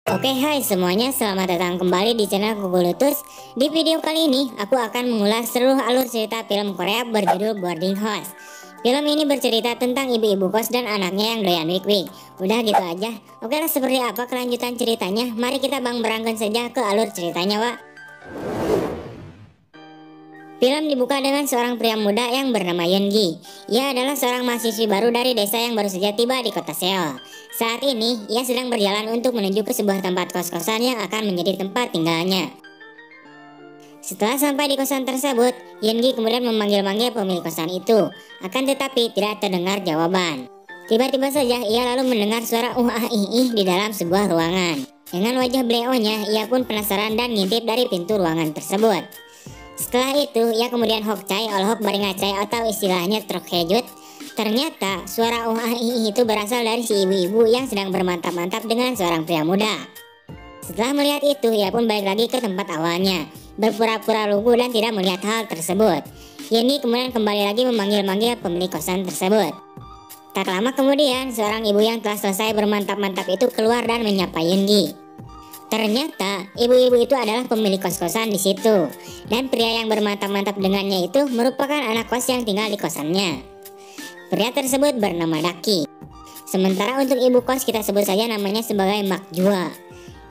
Oke, hai semuanya, selamat datang kembali di channel Gugulutus. Di video kali ini, aku akan mengulas seluruh alur cerita film Korea berjudul Boarding House. Film ini bercerita tentang ibu-ibu kos dan anaknya yang doyan wik-wik. Udah gitu aja. Oke lah, seperti apa kelanjutan ceritanya? Mari kita berangkat saja ke alur ceritanya, Wak. Film dibuka dengan seorang pria muda yang bernama Yeon-gi. Ia adalah seorang mahasiswi baru dari desa yang baru saja tiba di kota Seoul. Saat ini, ia sedang berjalan untuk menuju ke sebuah tempat kos-kosan yang akan menjadi tempat tinggalnya. Setelah sampai di kosan tersebut, Yeon-gi kemudian memanggil-manggil pemilik kosan itu. Akan tetapi tidak terdengar jawaban. Tiba-tiba saja ia lalu mendengar suara ih di dalam sebuah ruangan. Dengan wajah beleonya, ia pun penasaran dan ngintip dari pintu ruangan tersebut. Setelah itu, ia kemudian hokcai olhok baringacai atau istilahnya terkejut. Ternyata suara ih itu berasal dari si ibu-ibu yang sedang bermantap-mantap dengan seorang pria muda. Setelah melihat itu, ia pun balik lagi ke tempat awalnya, berpura-pura lugu dan tidak melihat hal tersebut. Yeon-gi kemudian kembali lagi memanggil-manggil pemilik kosan tersebut. Tak lama kemudian, seorang ibu yang telah selesai bermantap-mantap itu keluar dan menyapa Yeon-gi. Ternyata ibu-ibu itu adalah pemilik kos-kosan di situ, dan pria yang bermantap-mantap dengannya itu merupakan anak kos yang tinggal di kosannya. Pria tersebut bernama Daki. Sementara untuk ibu kos kita sebut saja namanya sebagai Mak Jua.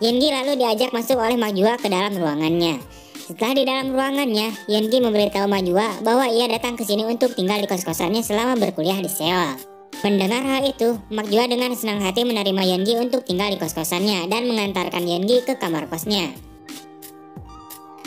Yeon-gi lalu diajak masuk oleh Mak Jua ke dalam ruangannya. Setelah di dalam ruangannya, Yeon-gi memberitahu Mak Jua bahwa ia datang ke sini untuk tinggal di kos-kosannya selama berkuliah di Seoul. Mendengar hal itu, Mak Jua dengan senang hati menerima Yeon-gi untuk tinggal di kos-kosannya dan mengantarkan Yeon-gi ke kamar kosnya.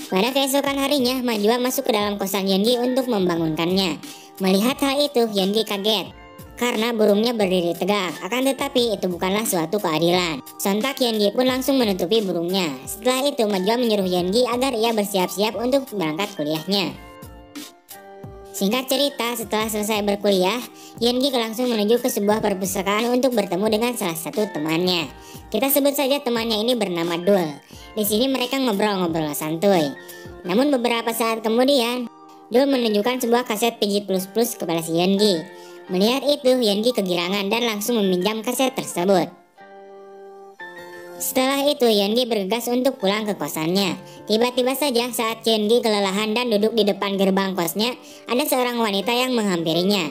Pada keesokan harinya, Mak Jua masuk ke dalam kosan Yeon-gi untuk membangunkannya. Melihat hal itu, Yeon-gi kaget karena burungnya berdiri tegak. Akan tetapi itu bukanlah suatu keadilan. Sontak Yeon-gi pun langsung menutupi burungnya. Setelah itu, Mak Jua menyuruh Yeon-gi agar ia bersiap-siap untuk berangkat kuliahnya. Singkat cerita, setelah selesai berkuliah, Yeon-gi langsung menuju ke sebuah perpustakaan untuk bertemu dengan salah satu temannya. Kita sebut saja temannya ini bernama Dul. Di sini mereka ngobrol-ngobrol santuy. Namun beberapa saat kemudian, Dul menunjukkan sebuah kaset PG++ kepada si Yeon-gi. Melihat itu, Yeon-gi kegirangan dan langsung meminjam kaset tersebut. Setelah itu, Yeon-gi bergegas untuk pulang ke kosannya. Tiba-tiba saja saat Yeon-gi kelelahan dan duduk di depan gerbang kosnya, ada seorang wanita yang menghampirinya.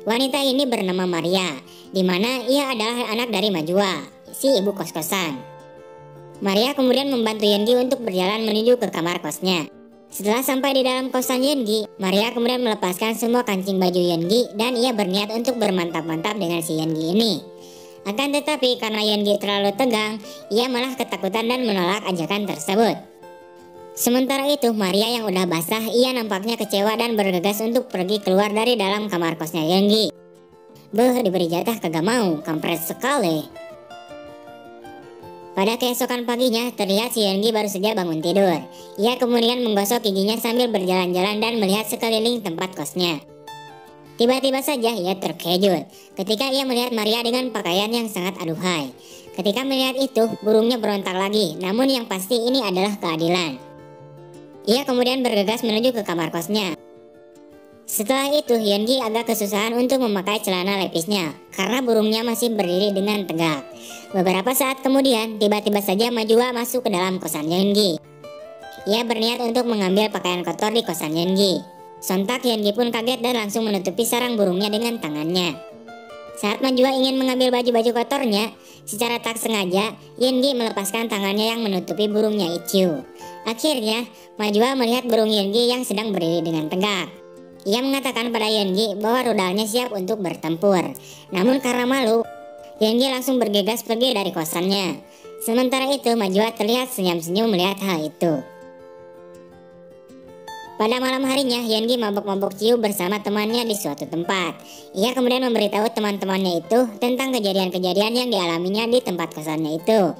Wanita ini bernama Maria, di mana ia adalah anak dari Majua, si ibu kos-kosan. Maria kemudian membantu Yeon-gi untuk berjalan menuju ke kamar kosnya. Setelah sampai di dalam kosan Yeon-gi, Maria kemudian melepaskan semua kancing baju Yeon-gi dan ia berniat untuk bermantap-mantap dengan si Yeon-gi ini. Akan tetapi karena Yeon-gi terlalu tegang, ia malah ketakutan dan menolak ajakan tersebut. Sementara itu, Maria yang udah basah, ia nampaknya kecewa dan bergegas untuk pergi keluar dari dalam kamar kosnya Yeon-gi. Beuh, diberi jatah kagak mau, kampret sekali. Pada keesokan paginya, terlihat si Yeon-gi baru saja bangun tidur. Ia kemudian menggosok giginya sambil berjalan-jalan dan melihat sekeliling tempat kosnya. Tiba-tiba saja ia terkejut ketika ia melihat Maria dengan pakaian yang sangat aduhai. Ketika melihat itu, burungnya berontak lagi, namun yang pasti ini adalah keadilan. Ia kemudian bergegas menuju ke kamar kosnya. Setelah itu, Yeon-gi agak kesusahan untuk memakai celana lepisnya karena burungnya masih berdiri dengan tegak. Beberapa saat kemudian, tiba-tiba saja Majua masuk ke dalam kosan Yeon-gi. Ia berniat untuk mengambil pakaian kotor di kosan Yeon-gi. Sontak Yeon-gi pun kaget dan langsung menutupi sarang burungnya dengan tangannya. Saat Majua ingin mengambil baju-baju kotornya, secara tak sengaja Yeon-gi melepaskan tangannya yang menutupi burungnya Ichiu. Akhirnya, Majua melihat burung Yeon-gi yang sedang berdiri dengan tegak. Ia mengatakan pada Yeon-gi bahwa rudalnya siap untuk bertempur. Namun karena malu, Yeon-gi langsung bergegas pergi dari kosannya. Sementara itu, Majua terlihat senyum-senyum melihat hal itu. Pada malam harinya, Yeon-gi mabok-mabok ciu bersama temannya di suatu tempat. Ia kemudian memberitahu teman-temannya itu tentang kejadian-kejadian yang dialaminya di tempat kosannya itu.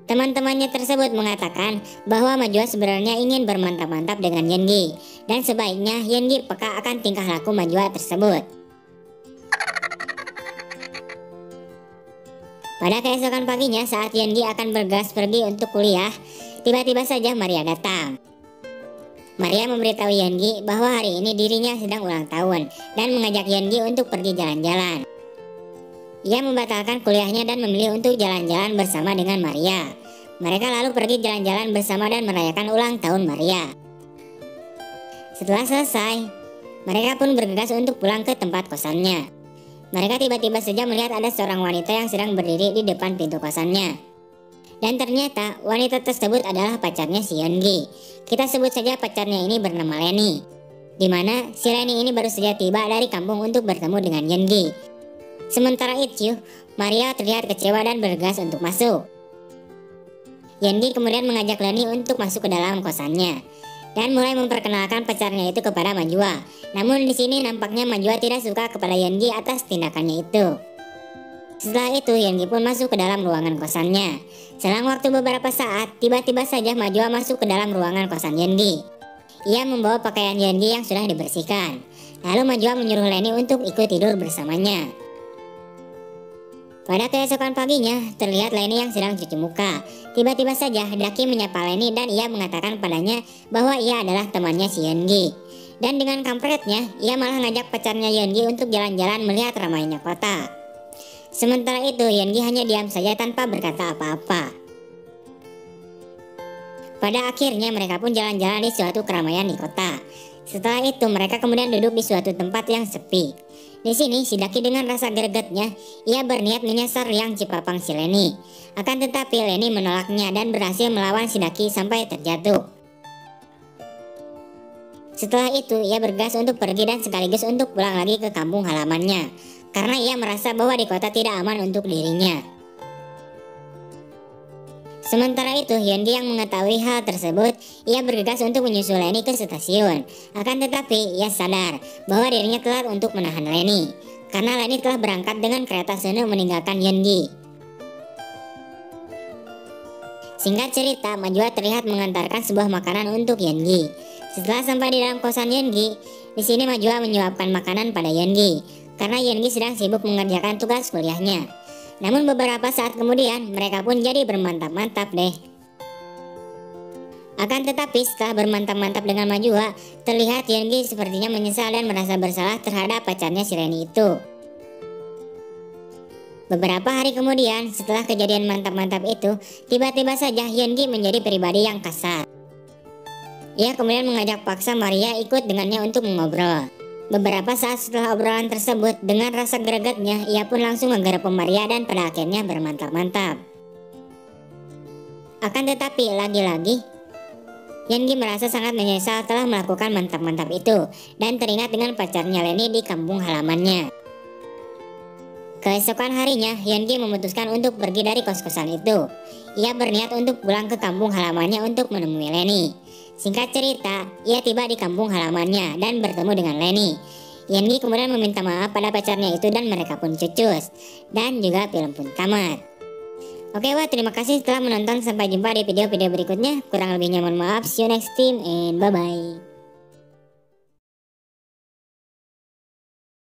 Teman-temannya tersebut mengatakan bahwa Majua sebenarnya ingin bermantap-mantap dengan Yeon-gi, dan sebaiknya Yeon-gi peka akan tingkah laku Majua tersebut. Pada keesokan paginya, saat Yeon-gi akan bergegas pergi untuk kuliah, tiba-tiba saja Maria datang. Maria memberitahu Yeon-gi bahwa hari ini dirinya sedang ulang tahun dan mengajak Yeon-gi untuk pergi jalan-jalan. Ia membatalkan kuliahnya dan memilih untuk jalan-jalan bersama dengan Maria. Mereka lalu pergi jalan-jalan bersama dan merayakan ulang tahun Maria. Setelah selesai, mereka pun bergegas untuk pulang ke tempat kosannya. Mereka tiba-tiba saja melihat ada seorang wanita yang sedang berdiri di depan pintu kosannya. Dan ternyata wanita tersebut adalah pacarnya si Yeongi. Kita sebut saja pacarnya ini bernama Lenny. Dimana si Lenny ini baru saja tiba dari kampung untuk bertemu dengan Yeongi. Sementara itu, Maria terlihat kecewa dan bergegas untuk masuk. Yeongi kemudian mengajak Lenny untuk masuk ke dalam kosannya dan mulai memperkenalkan pacarnya itu kepada Majua. Namun di sini nampaknya Majua tidak suka kepada Yeongi atas tindakannya itu. Setelah itu Yeongi pun masuk ke dalam ruangan kosannya. Selang waktu beberapa saat, tiba-tiba saja Majua masuk ke dalam ruangan kosan Yeongi. Ia membawa pakaian Yeongi yang sudah dibersihkan. Lalu Majua menyuruh Lenny untuk ikut tidur bersamanya. Pada keesokan paginya, terlihat Lenny yang sedang cuci muka. Tiba-tiba saja Daki menyapa Lenny dan ia mengatakan padanya bahwa ia adalah temannya si Yeongi. Dan dengan kampretnya, ia malah ngajak pacarnya Yeongi untuk jalan-jalan melihat ramainya kota. Sementara itu, Yeongi hanya diam saja tanpa berkata apa-apa. Pada akhirnya mereka pun jalan-jalan di suatu keramaian di kota. Setelah itu mereka kemudian duduk di suatu tempat yang sepi. Di sini si Daki dengan rasa gregetnya, ia berniat menyasar yang Cipapang si Lenny. Akan tetapi Lenny menolaknya dan berhasil melawan si Daki sampai terjatuh. Setelah itu ia bergegas untuk pergi dan sekaligus untuk pulang lagi ke kampung halamannya. Karena ia merasa bahwa di kota tidak aman untuk dirinya. Sementara itu Yeongi yang mengetahui hal tersebut, ia bergegas untuk menyusul Lenny ke stasiun. Akan tetapi ia sadar bahwa dirinya telat untuk menahan Lenny, karena Lenny telah berangkat dengan kereta Sunu meninggalkan Yeongi. Singkat cerita, Majua terlihat mengantarkan sebuah makanan untuk Yeongi. Setelah sampai di dalam kosan Yeongi, di sini Majua menyuapkan makanan pada Yeongi, karena Yeongi sedang sibuk mengerjakan tugas kuliahnya. Namun beberapa saat kemudian mereka pun jadi bermantap-mantap deh. Akan tetapi setelah bermantap-mantap dengan Majua, terlihat Yeongi sepertinya menyesal dan merasa bersalah terhadap pacarnya si Lenny itu. Beberapa hari kemudian setelah kejadian mantap-mantap itu, tiba-tiba saja Yeongi menjadi pribadi yang kasar. Ia kemudian mengajak paksa Maria ikut dengannya untuk mengobrol. Beberapa saat setelah obrolan tersebut, dengan rasa gregetnya, ia pun langsung menggerebek Maria dan pada akhirnya bermantap-mantap. Akan tetapi lagi-lagi, Yeongi merasa sangat menyesal telah melakukan mantap-mantap itu dan teringat dengan pacarnya Lenny di kampung halamannya. Keesokan harinya, Yeongi memutuskan untuk pergi dari kos-kosan itu. Ia berniat untuk pulang ke kampung halamannya untuk menemui Lenny. Singkat cerita, ia tiba di kampung halamannya dan bertemu dengan Lenny. Yeongi kemudian meminta maaf pada pacarnya itu dan mereka pun cecus. Dan juga film pun tamat. Oke terima kasih telah menonton, sampai jumpa di video-video berikutnya. Kurang lebihnya mohon maaf, see you next time and bye-bye.